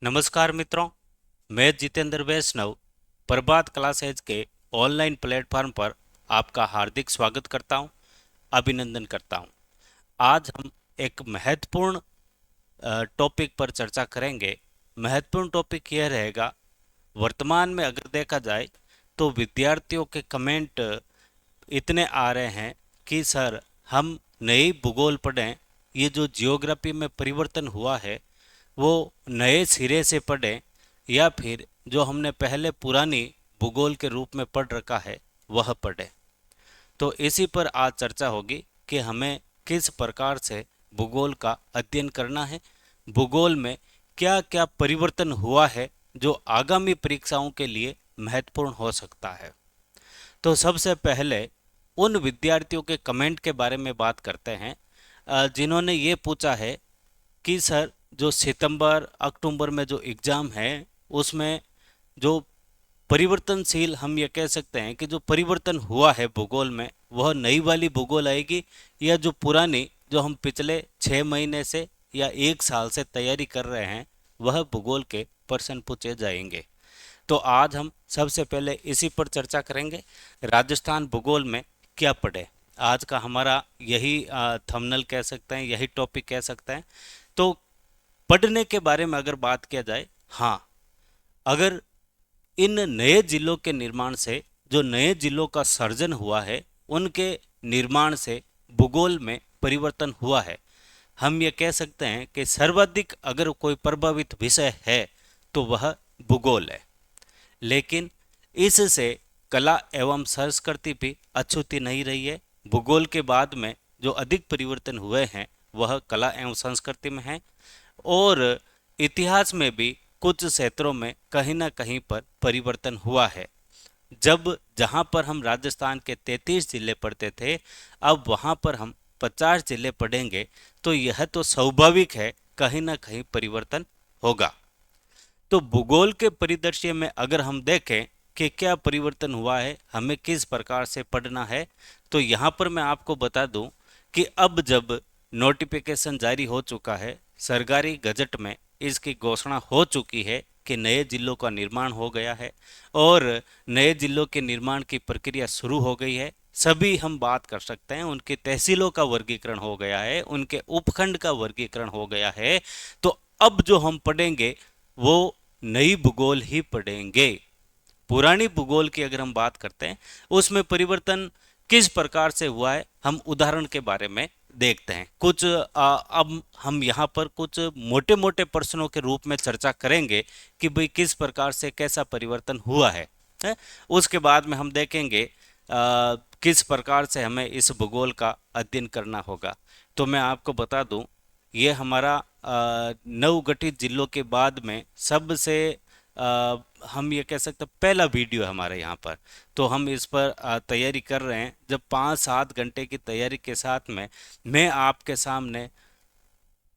नमस्कार मित्रों, मैं जितेंद्र वैष्णव प्रभात क्लासेज के ऑनलाइन प्लेटफॉर्म पर आपका हार्दिक स्वागत करता हूं, अभिनंदन करता हूं। आज हम एक महत्वपूर्ण टॉपिक पर चर्चा करेंगे। महत्वपूर्ण टॉपिक यह रहेगा, वर्तमान में अगर देखा जाए तो विद्यार्थियों के कमेंट इतने आ रहे हैं कि सर हम नई भूगोल पढ़ें, ये जो जियोग्राफी में परिवर्तन हुआ है वो नए सिरे से पढ़ें या फिर जो हमने पहले पुरानी भूगोल के रूप में पढ़ रखा है वह पढ़ें। तो इसी पर आज चर्चा होगी कि हमें किस प्रकार से भूगोल का अध्ययन करना है, भूगोल में क्या क्या परिवर्तन हुआ है जो आगामी परीक्षाओं के लिए महत्वपूर्ण हो सकता है। तो सबसे पहले उन विद्यार्थियों के कमेंट के बारे में बात करते हैं जिन्होंने ये पूछा है कि सर जो सितंबर अक्टूबर में जो एग्ज़ाम है उसमें जो परिवर्तनशील, हम ये कह सकते हैं कि जो परिवर्तन हुआ है भूगोल में वह नई वाली भूगोल आएगी या जो पुरानी जो हम पिछले 6 महीने से या 1 साल से तैयारी कर रहे हैं वह भूगोल के प्रश्न पूछे जाएंगे। तो आज हम सबसे पहले इसी पर चर्चा करेंगे, राजस्थान भूगोल में क्या पढ़े। आज का हमारा यही थंबनेल कह सकते हैं, यही टॉपिक कह सकते हैं। तो पढ़ने के बारे में अगर बात किया जाए, हाँ, अगर इन नए जिलों के निर्माण से, जो नए जिलों का सर्जन हुआ है उनके निर्माण से भूगोल में परिवर्तन हुआ है। हम ये कह सकते हैं कि सर्वाधिक अगर कोई प्रभावित विषय है तो वह भूगोल है। लेकिन इससे कला एवं संस्कृति भी अछूती नहीं रही है। भूगोल के बाद में जो अधिक परिवर्तन हुए हैं वह कला एवं संस्कृति में है, और इतिहास में भी कुछ क्षेत्रों में कहीं ना कहीं पर परिवर्तन हुआ है। जब जहां पर हम राजस्थान के 33 जिले पढ़ते थे, अब वहां पर हम 50 जिले पढ़ेंगे, तो यह तो स्वाभाविक है कहीं ना कहीं परिवर्तन होगा। तो भूगोल के परिदृश्य में अगर हम देखें कि क्या परिवर्तन हुआ है, हमें किस प्रकार से पढ़ना है, तो यहाँ पर मैं आपको बता दूं कि अब जब नोटिफिकेशन जारी हो चुका है, सरकारी गजट में इसकी घोषणा हो चुकी है कि नए जिलों का निर्माण हो गया है और नए जिलों के निर्माण की प्रक्रिया शुरू हो गई है। सभी हम बात कर सकते हैं, उनकी तहसीलों का वर्गीकरण हो गया है, उनके उपखंड का वर्गीकरण हो गया है। तो अब जो हम पढ़ेंगे वो नई भूगोल ही पढ़ेंगे। पुरानी भूगोल की अगर हम बात करते हैं उसमें परिवर्तन किस प्रकार से हुआ है, हम उदाहरण के बारे में देखते हैं। कुछ अब हम यहाँ पर कुछ मोटे मोटे प्रश्नों के रूप में चर्चा करेंगे कि भाई किस प्रकार से कैसा परिवर्तन हुआ है? उसके बाद में हम देखेंगे किस प्रकार से हमें इस भूगोल का अध्ययन करना होगा। तो मैं आपको बता दूं, ये हमारा नवगठित जिलों के बाद में सबसे हम ये कह सकते हैं पहला वीडियो है हमारे यहाँ पर। तो हम इस पर तैयारी कर रहे हैं। जब 5-7 घंटे की तैयारी के साथ में मैं आपके सामने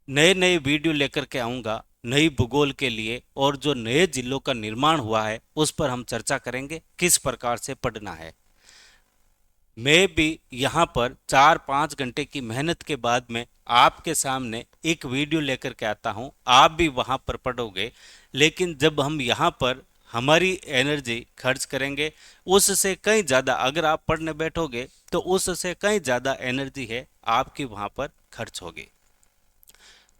नए नए वीडियो लेकर के आऊँगा नई भूगोल के लिए, और जो नए जिलों का निर्माण हुआ है उस पर हम चर्चा करेंगे किस प्रकार से पढ़ना है। मैं भी यहाँ पर 4-5 घंटे की मेहनत के बाद में आपके सामने एक वीडियो लेकर के आता हूँ, आप भी वहाँ पर पढ़ोगे। लेकिन जब हम यहाँ पर हमारी एनर्जी खर्च करेंगे, उससे कहीं ज़्यादा अगर आप पढ़ने बैठोगे तो उससे कहीं ज़्यादा एनर्जी है आपकी वहाँ पर खर्च होगी।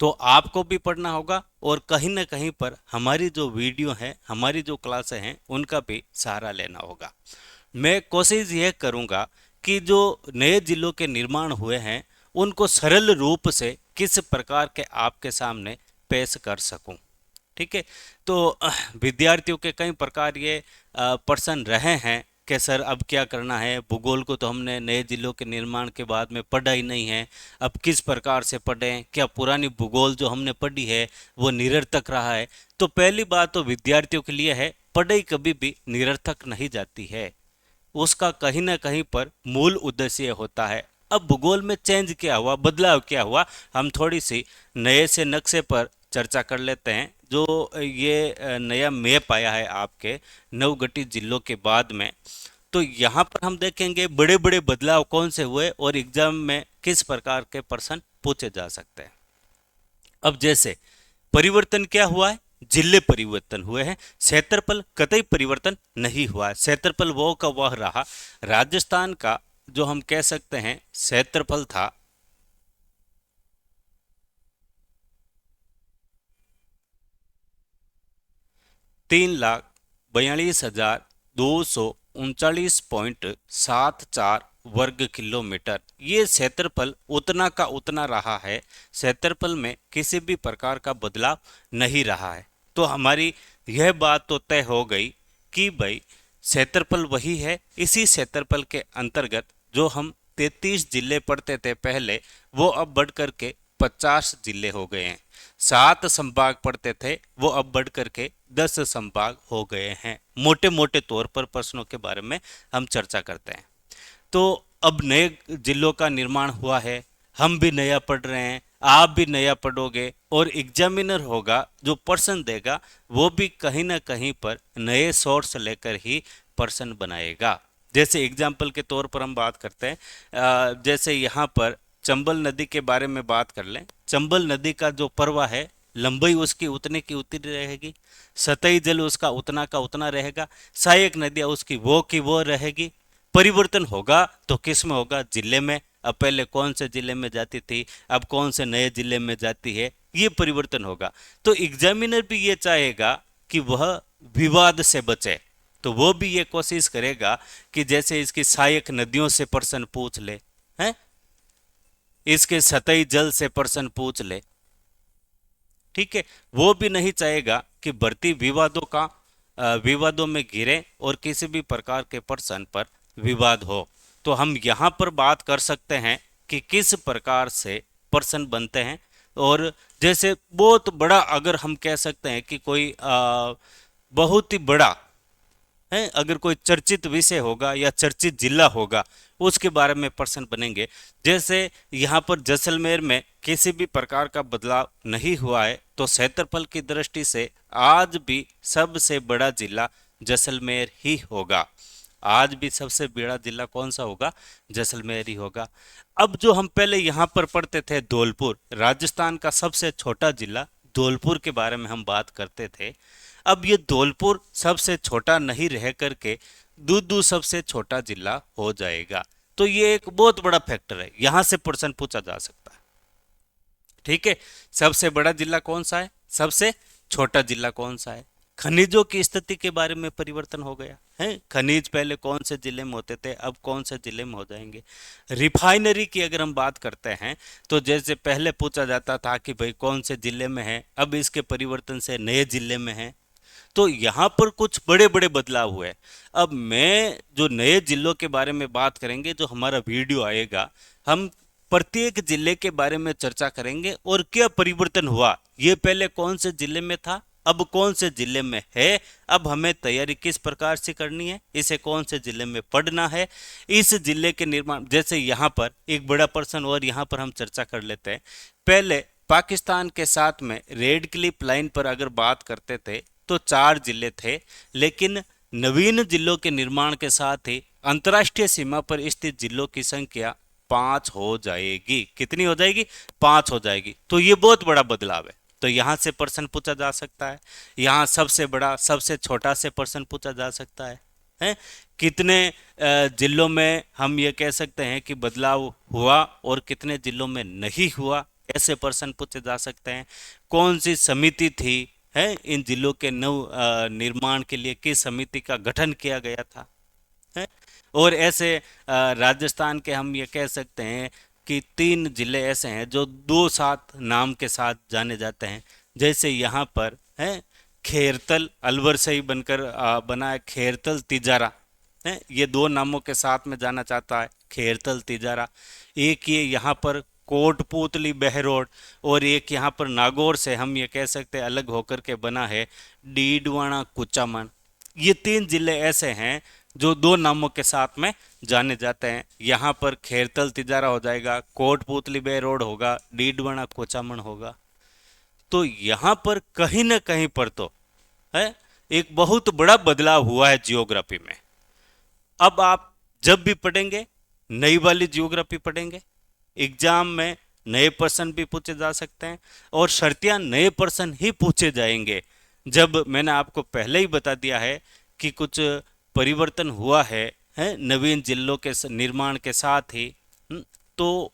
तो आपको भी पढ़ना होगा और कहीं ना कहीं पर हमारी जो वीडियो है, हमारी जो क्लासें हैं, उनका भी सहारा लेना होगा। मैं कोशिश यह करूंगा कि जो नए जिलों के निर्माण हुए हैं उनको सरल रूप से किस प्रकार के आपके सामने पेश कर सकूं। ठीक है। तो विद्यार्थियों के कई प्रकार ये प्रश्न रहे हैं कि सर अब क्या करना है, भूगोल को तो हमने नए जिलों के निर्माण के बाद में पढ़ा ही नहीं है, अब किस प्रकार से पढ़ें, क्या पुरानी भूगोल जो हमने पढ़ी है वो निरर्थक रहा है। तो पहली बात तो विद्यार्थियों के लिए है, पढ़ाई कभी भी निरर्थक नहीं जाती है, उसका कहीं ना कहीं पर मूल उद्देश्य होता है। अब भूगोल में चेंज क्या हुआ, बदलाव क्या हुआ, हम थोड़ी सी नए से नक्शे पर चर्चा कर लेते हैं। जो ये नया मैप आया है आपके नवगठित जिलों के बाद में, तो यहाँ पर हम देखेंगे बड़े बड़े बदलाव कौन से हुए और एग्जाम में किस प्रकार के प्रश्न पूछे जा सकते हैं। अब जैसे परिवर्तन क्या हुआ है, जिले परिवर्तन हुए हैं, क्षेत्रफल कतई परिवर्तन नहीं हुआ है। क्षेत्रफल वो का वह रहा। राजस्थान का जो हम कह सकते हैं क्षेत्रफल था 3,42,239.74 वर्ग किलोमीटर। ये क्षेत्रफल उतना का उतना रहा है। क्षेत्रफल में किसी भी प्रकार का बदलाव नहीं रहा है। तो हमारी यह बात तो तय हो गई कि भाई क्षेत्रफल वही है। इसी क्षेत्रफल के अंतर्गत जो हम 33 जिले पढ़ते थे पहले, वो अब बढ़ करके 50 जिले हो गए हैं। 7 संभाग पढ़ते थे, वो अब बढ़ करके 10 संभाग हो गए हैं। मोटे मोटे तौर पर प्रश्नों के बारे में हम चर्चा करते हैं। तो अब नए जिलों का निर्माण हुआ है, हम भी नया पढ़ रहे हैं, आप भी नया पढ़ोगे, और एग्जामिनर होगा जो प्रश्न देगा वो भी कहीं ना कहीं पर नए सोर्स लेकर ही प्रश्न बनाएगा। जैसे एग्जाम्पल के तौर पर हम बात करते हैं, जैसे यहाँ पर चंबल नदी के बारे में बात कर लें। चंबल नदी का जो प्रवाह है, लंबाई उसकी उतने की उतनी रहेगी, सतही जल उसका उतना का उतना रहेगा, सहायक नदियां उसकी वो की वो रहेगी। परिवर्तन होगा तो किस में होगा? जिले में। अब पहले कौन से जिले में जाती थी, अब कौन से नए जिले में जाती है, ये परिवर्तन होगा। तो एग्जामिनर भी ये चाहेगा कि वह विवाद से बचे, तो वो भी ये कोशिश करेगा कि जैसे इसकी सहायक नदियों से प्रश्न पूछ ले, हैं, इसके सतही जल से प्रश्न पूछ ले। ठीक है, वो भी नहीं चाहेगा कि बढ़ती विवादों में घिरे और किसी भी प्रकार के प्रश्न पर विवाद हो। तो हम यहाँ पर बात कर सकते हैं कि किस प्रकार से प्रश्न बनते हैं। और जैसे बहुत बड़ा अगर हम कह सकते हैं कि कोई बहुत ही बड़ा है, अगर कोई चर्चित विषय होगा या चर्चित जिला होगा, उसके बारे में प्रश्न बनेंगे। जैसे यहाँ पर जैसलमेर में किसी भी प्रकार का बदलाव नहीं हुआ है, तो क्षेत्रफल की दृष्टि से आज भी सबसे बड़ा जिला जैसलमेर ही होगा। आज भी सबसे बड़ा जिला कौन सा होगा? जैसलमेर ही होगा। अब जो हम पहले यहाँ पर पढ़ते थे धौलपुर, राजस्थान का सबसे छोटा जिला धौलपुर के बारे में हम बात करते थे। अब ये धौलपुर सबसे छोटा नहीं रह करके दूदू सबसे छोटा जिला हो जाएगा। तो ये एक बहुत बड़ा फैक्टर है, यहां से प्रश्न पूछा जा सकता है। ठीक है, सबसे बड़ा जिला कौन सा है, सबसे छोटा जिला कौन सा है। खनिजों की स्थिति के बारे में परिवर्तन हो गया है। खनिज पहले कौन से जिले में होते थे, अब कौन से जिले में हो जाएंगे। रिफाइनरी की अगर हम बात करते हैं, तो जैसे पहले पूछा जाता था कि भाई कौन से जिले में है, अब इसके परिवर्तन से नए जिले में है। तो यहाँ पर कुछ बड़े बड़े बदलाव हुए। अब मैं जो नए जिलों के बारे में बात करेंगे, जो हमारा वीडियो आएगा, हम प्रत्येक जिले के बारे में चर्चा करेंगे और क्या परिवर्तन हुआ, ये पहले कौन से जिले में था, अब कौन से जिले में है, अब हमें तैयारी किस प्रकार से करनी है, इसे कौन से जिले में पढ़ना है, इस जिले के निर्माण। जैसे यहाँ पर एक बड़ा प्रश्न और यहाँ पर हम चर्चा कर लेते हैं। पहले पाकिस्तान के साथ में रेड क्लिफ लाइन पर अगर बात करते थे तो 4 जिले थे, लेकिन नवीन जिलों के निर्माण के साथ ही अंतर्राष्ट्रीय सीमा पर स्थित जिलों की संख्या 5 हो जाएगी। कितनी हो जाएगी? 5 हो जाएगी। तो ये बहुत बड़ा बदलाव है। तो यहां से प्रश्न पूछा जा सकता है, यहां सबसे बड़ा सबसे छोटा से प्रश्न पूछा जा सकता है, हैं? कितने जिलों में हम ये कह सकते हैं कि बदलाव हुआ और कितने जिलों में नहीं हुआ, ऐसे प्रश्न पूछे जा सकते हैं। कौन सी समिति थी, है, इन जिलों के नव निर्माण के लिए किस समिति का गठन किया गया था, है? और ऐसे राजस्थान के हम ये कह सकते हैं कि 3 जिले ऐसे हैं जो 2 साथ नाम के साथ जाने जाते हैं। जैसे यहाँ पर है खेरतल, अलवर से ही बनकर बना है खेरतल तिजारा, है, ये 2 नामों के साथ में जाना चाहता है, खेरतल तिजारा। एक ये यहाँ पर कोटपूतली बहरोड, और एक यहाँ पर नागौर से हम ये कह सकते हैं अलग होकर के बना है डीडवाना कुचामन। ये 3 जिले ऐसे हैं जो 2 नामों के साथ में जाने जाते हैं। यहाँ पर खेरतल तिजारा हो जाएगा, कोटपूतली बहरोड होगा, डीडवाना कुचामन होगा। तो यहाँ पर कहीं ना कहीं पर तो है एक बहुत बड़ा बदलाव हुआ है जियोग्राफी में। अब आप जब भी पढ़ेंगे नई वाली जियोग्राफी पढ़ेंगे, एग्जाम में नए प्रश्न भी पूछे जा सकते हैं और शर्तियां नए प्रश्न ही पूछे जाएंगे। जब मैंने आपको पहले ही बता दिया है कि कुछ परिवर्तन हुआ है नवीन जिलों के निर्माण के साथ ही, तो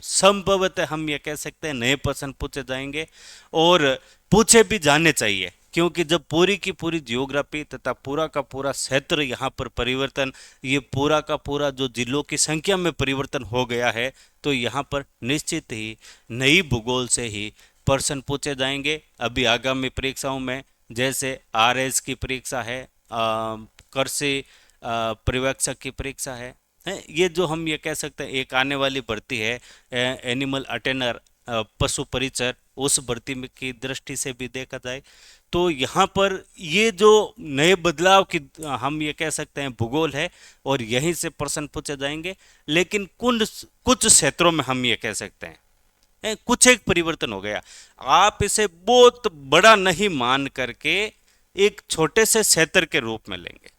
संभवतः हम ये कह सकते हैं नए प्रश्न पूछे जाएंगे और पूछे भी जाने चाहिए, क्योंकि जब पूरी की पूरी जियोग्राफी तथा पूरा का पूरा क्षेत्र यहाँ पर परिवर्तन, ये पूरा का पूरा जो जिलों की संख्या में परिवर्तन हो गया है, तो यहाँ पर निश्चित ही नई भूगोल से ही प्रश्न पूछे जाएंगे। अभी आगामी परीक्षाओं में जैसे आरएस की परीक्षा है, कृषि पर्यवेक्षक की परीक्षा है ये जो हम ये कह सकते हैं एक आने वाली भर्ती है एनिमल अटेंडर, पशु परिचर, उस भर्ती में की दृष्टि से भी देखा जाए तो यहाँ पर ये जो नए बदलाव की हम ये कह सकते हैं भूगोल है और यहीं से प्रश्न पूछे जाएंगे। लेकिन कुछ कुछ क्षेत्रों में हम ये कह सकते हैं कुछ एक परिवर्तन हो गया। आप इसे बहुत बड़ा नहीं मान करके एक छोटे से क्षेत्र के रूप में लेंगे।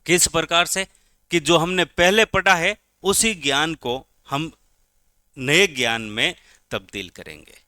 किस प्रकार से कि जो हमने पहले पढ़ा है उसी ज्ञान को हम नए ज्ञान में तब्दील करेंगे।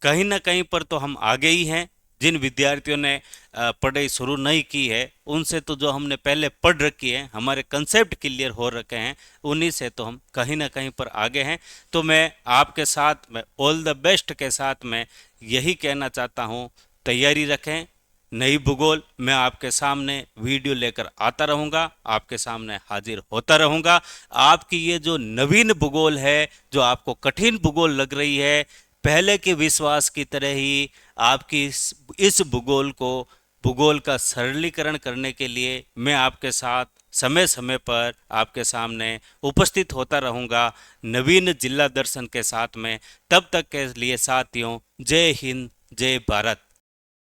कहीं ना कहीं पर तो हम आगे ही हैं। जिन विद्यार्थियों ने पढ़ाई शुरू नहीं की है उनसे तो जो हमने पहले पढ़ रखी है, हमारे कंसेप्ट क्लियर हो रखे हैं, उन्हीं से तो हम कहीं ना कहीं पर आगे हैं। तो मैं आपके साथ में ऑल द बेस्ट के साथ में यही कहना चाहता हूँ, तैयारी रखें। नई भूगोल मैं आपके सामने वीडियो लेकर आता रहूँगा, आपके सामने हाजिर होता रहूँगा। आपकी ये जो नवीन भूगोल है, जो आपको कठिन भूगोल लग रही है, पहले के विश्वास की तरह ही आपकी इस भूगोल का सरलीकरण करने के लिए मैं आपके साथ समय समय पर आपके सामने उपस्थित होता रहूँगा नवीन जिला दर्शन के साथ में। तब तक के लिए साथियों, जय हिंद, जय भारत।